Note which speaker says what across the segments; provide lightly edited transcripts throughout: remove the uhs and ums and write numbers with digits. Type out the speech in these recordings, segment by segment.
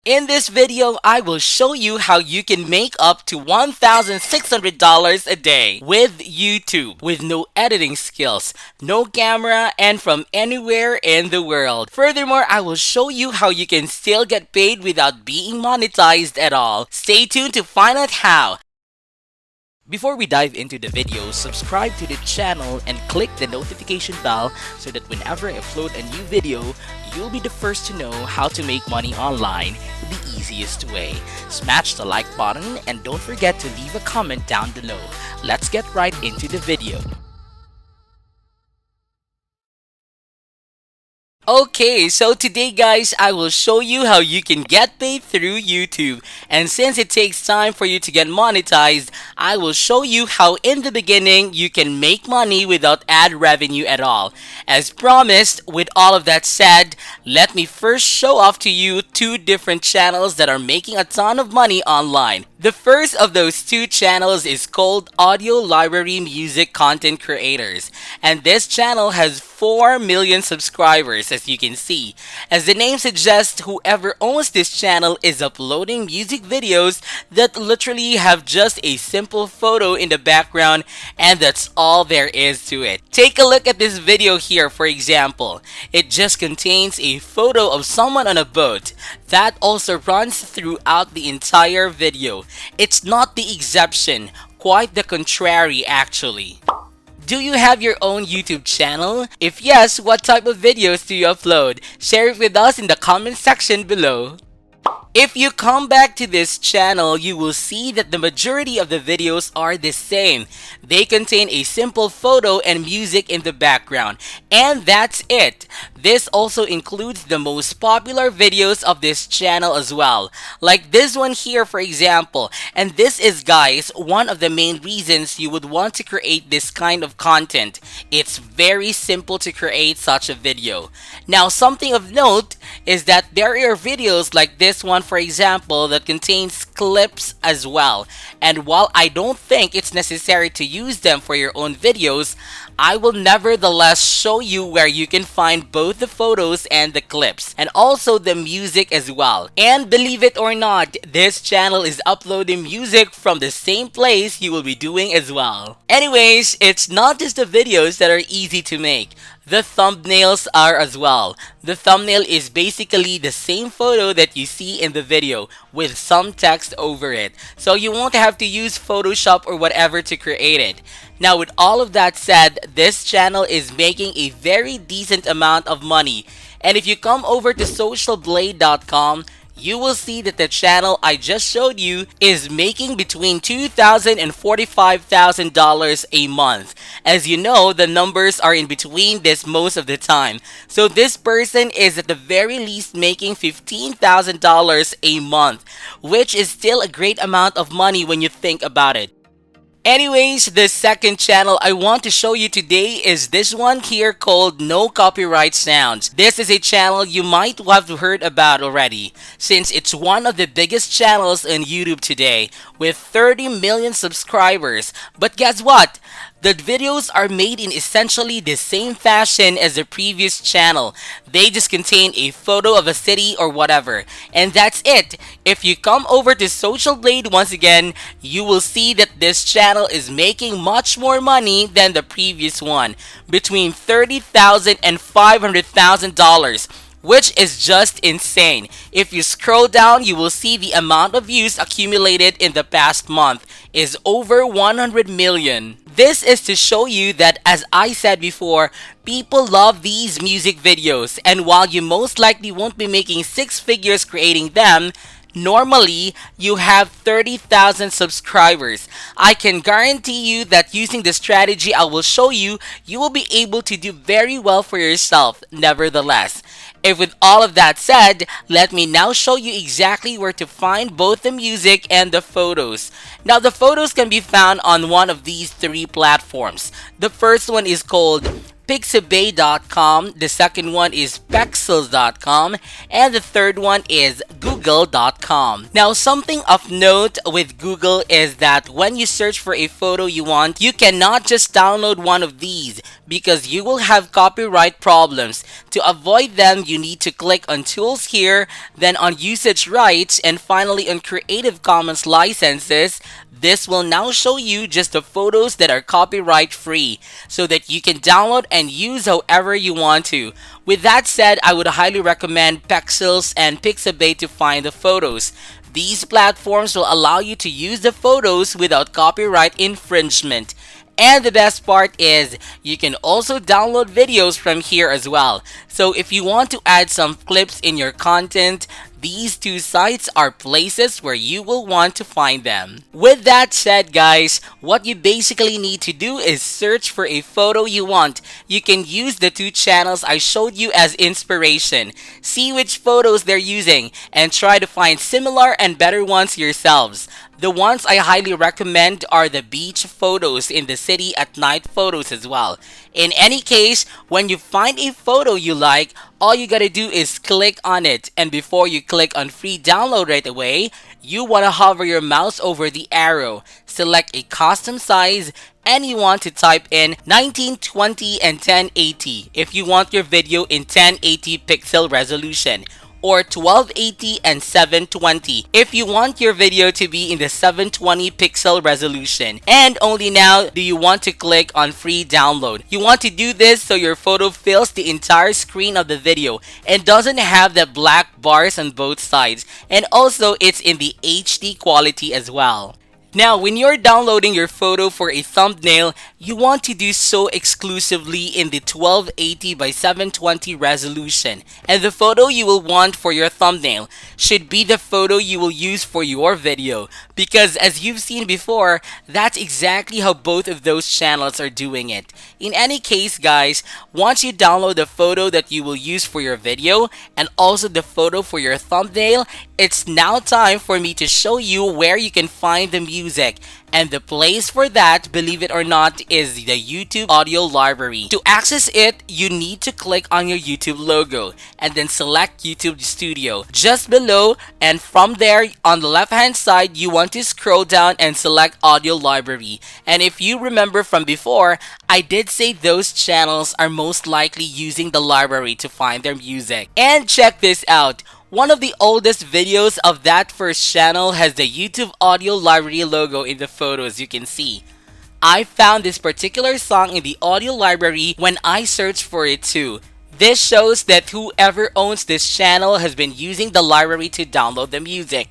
Speaker 1: In this video, I will show you how you can make up to $1,600 a day with YouTube with no editing skills, no camera, and from anywhere in the world. Furthermore, I will show you how you can still get paid without being monetized at all. Stay tuned to find out how. Before we dive into the video, subscribe to the channel and click the notification bell so that whenever I upload a new video, you'll be the first to know how to make money online the easiest way. Smash the like button and don't forget to leave a comment down below. Let's get right into the video. Okay, so today guys, I will show you how you can get paid through YouTube. And since it takes time for you to get monetized, I will show you how in the beginning you can make money without ad revenue at all. As promised, with all of that said, let me first show off to you two different channels that are making a ton of money online. The first of those two channels is called Audio Library Music Content Creators. And this channel has 4 million subscribers, as you can see. As the name suggests, whoever owns this channel is uploading music videos that literally have just a simple photo in the background, and that's all there is to it. Take a look at this video here, for example. It just contains a photo of someone on a boat. That also runs throughout the entire video. It's not the exception, quite the contrary actually. Do you have your own YouTube channel? If yes, what type of videos do you upload? Share it with us in the comment section below. If you come back to this channel, you will see that the majority of the videos are the same. They contain a simple photo and music in the background. And that's it. This also includes the most popular videos of this channel as well. Like this one here, for example. And this is, guys, one of the main reasons you would want to create this kind of content. It's very simple to create such a video. Now, something of note is that there are videos like this one, for example, that contains clips as well. And while I don't think it's necessary to use them for your own videos, I will nevertheless show you where you can find both the photos and the clips, and also the music as well. And believe it or not, this channel is uploading music from the same place you will be doing as well. Anyways, it's not just the videos that are easy to make. The thumbnails are as well. The thumbnail is basically the same photo that you see in the video with some text over it. So you won't have to use Photoshop or whatever to create it. Now, with all of that said, this channel is making a very decent amount of money. And if you come over to socialblade.com, you will see that the channel I just showed you is making between $2,000 and $45,000 a month. As you know, the numbers are in between this most of the time. So this person is at the very least making $15,000 a month, which is still a great amount of money when you think about it. Anyways, the second channel I want to show you today is this one here called No Copyright Sounds. This is a channel you might have heard about already, since it's one of the biggest channels on YouTube today with 30 million subscribers. But guess what? The videos are made in essentially the same fashion as the previous channel. They just contain a photo of a city or whatever. And that's it. If you come over to Social Blade once again, you will see that this channel is making much more money than the previous one. Between $30,000 and $500,000. Which is just insane. If you scroll down, you will see the amount of views accumulated in the past month is over 100 million. This is to show you that, as I said before, people love these music videos, and while you most likely won't be making six figures creating them, normally, you have 30,000 subscribers. I can guarantee you that using the strategy I will show you, you will be able to do very well for yourself nevertheless. If with all of that said, let me now show you exactly where to find both the music and the photos. Now, the photos can be found on one of these three platforms. The first one is called Pixabay.com, the second one is Pexels.com, and the third one is Google.com. Now, something of note with Google is that when you search for a photo you want, you cannot just download one of these because you will have copyright problems. To avoid them, you need to click on Tools here, then on Usage Rights, and finally on Creative Commons Licenses. This will now show you just the photos that are copyright free so that you can download and use however you want to. With that said, I would highly recommend Pexels and Pixabay to find the photos. These platforms will allow you to use the photos without copyright infringement. And the best part is you can also download videos from here as well. So if you want to add some clips in your content, these two sites are places where you will want to find them. With that said, guys, what you basically need to do is search for a photo you want. You can use the two channels I showed you as inspiration. See which photos they're using and try to find similar and better ones yourselves. The ones I highly recommend are the beach photos in the city at night photos as well. In any case, when you find a photo you like, all you gotta do is click on it, and before you click on free download right away, you wanna hover your mouse over the arrow, select a custom size, and you want to type in 1920 and 1080 if you want your video in 1080 pixel resolution, or 1280 and 720 if you want your video to be in the 720 pixel resolution. And only now do you want to click on free download. You want to do this so your photo fills the entire screen of the video and doesn't have the black bars on both sides, and also it's in the HD quality as well. Now, when you're downloading your photo for a thumbnail, you want to do so exclusively in the 1280 by 720 resolution. And the photo you will want for your thumbnail should be the photo you will use for your video. Because as you've seen before, that's exactly how both of those channels are doing it. In any case, guys, once you download the photo that you will use for your video and also the photo for your thumbnail, it's now time for me to show you where you can find the music. And the place for that, believe it or not, is the YouTube audio library. To access it, you need to click on your YouTube logo and then select YouTube Studio just below, and from there on the left hand side you want to scroll down and select audio library. And if you remember from before, I did say those channels are most likely using the library to find their music. And check this out. One of the oldest videos of that first channel has the YouTube audio library logo in the photos you can see. I found this particular song in the audio library when I searched for it too. This shows that whoever owns this channel has been using the library to download the music.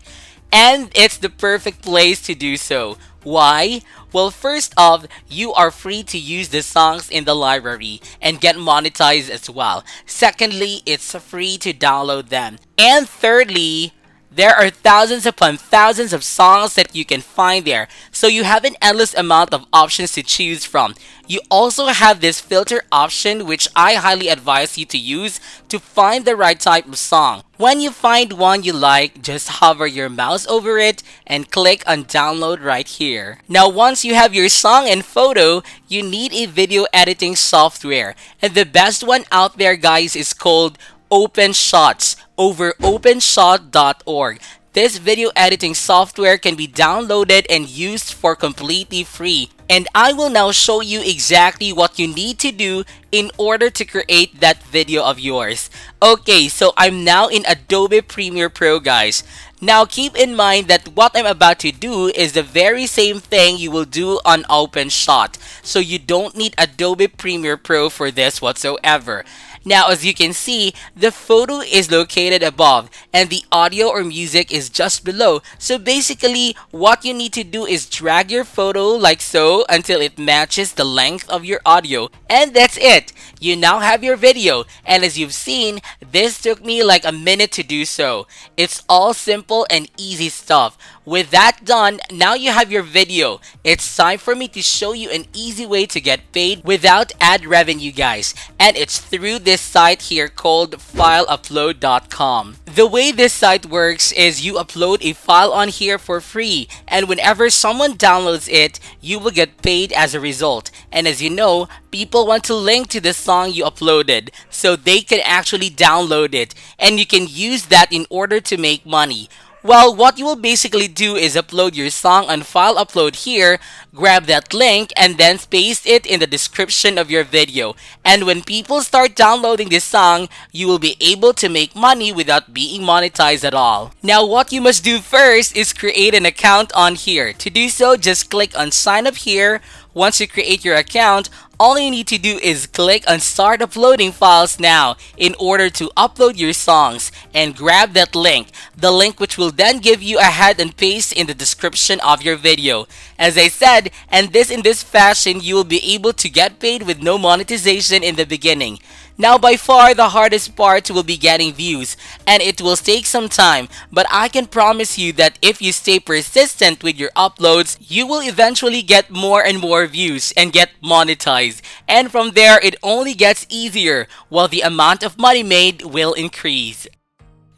Speaker 1: And it's the perfect place to do so. Why? Well, first off, you are free to use the songs in the library and get monetized as well. Secondly, it's free to download them. And thirdly, there are thousands upon thousands of songs that you can find there, so you have an endless amount of options to choose from. You also have this filter option, which I highly advise you to use to find the right type of song. When you find one you like, just hover your mouse over it and click on download right here. Now, once you have your song and photo, you need a video editing software. And the best one out there, guys, is called OpenShots over openshot.org. This video editing software can be downloaded and used for completely free. And I will now show you exactly what you need to do in order to create that video of yours. Okay, so I'm now in Adobe Premiere Pro, guys. Now keep in mind that what I'm about to do is the very same thing you will do on OpenShot. So you don't need Adobe Premiere Pro for this whatsoever. Now, as you can see, the photo is located above and the audio or music is just below. So basically, what you need to do is drag your photo like so until it matches the length of your audio. And that's it. You now have your video. And as you've seen, this took me like a minute to do so. It's all simple and easy stuff. With that done, now you have your video. It's time for me to show you an easy way to get paid without ad revenue, guys. And it's through this site here called fileupload.com. The way this site works is you upload a file on here for free, and whenever someone downloads it, you will get paid as a result. And as you know, people want to link to the song you uploaded so they can actually download it, and you can use that in order to make money. Well, what you will basically do is upload your song on file upload here, grab that link, and then paste it in the description of your video. And when people start downloading this song, you will be able to make money without being monetized at all. Now, what you must do first is create an account on here. To do so, just click on sign up here. Once you create your account, all you need to do is click on start uploading files now in order to upload your songs and grab that link, the link which will then give you a head and paste in the description of your video. As I said, and in this fashion, you will be able to get paid with no monetization in the beginning. Now, by far the hardest part will be getting views, and it will take some time, but I can promise you that if you stay persistent with your uploads, you will eventually get more and more views and get monetized. And from there, it only gets easier, while the amount of money made will increase.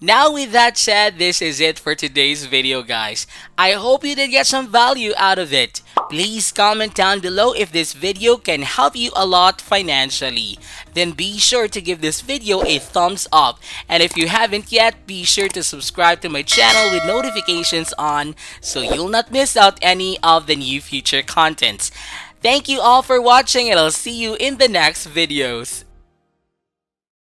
Speaker 1: Now with that said, this is it for today's video, guys. I hope you did get some value out of it. Please comment down below if this video can help you a lot financially. Then be sure to give this video a thumbs up. And if you haven't yet, be sure to subscribe to my channel with notifications on so you'll not miss out any of the new future contents. Thank you all for watching, and I'll see you in the next videos.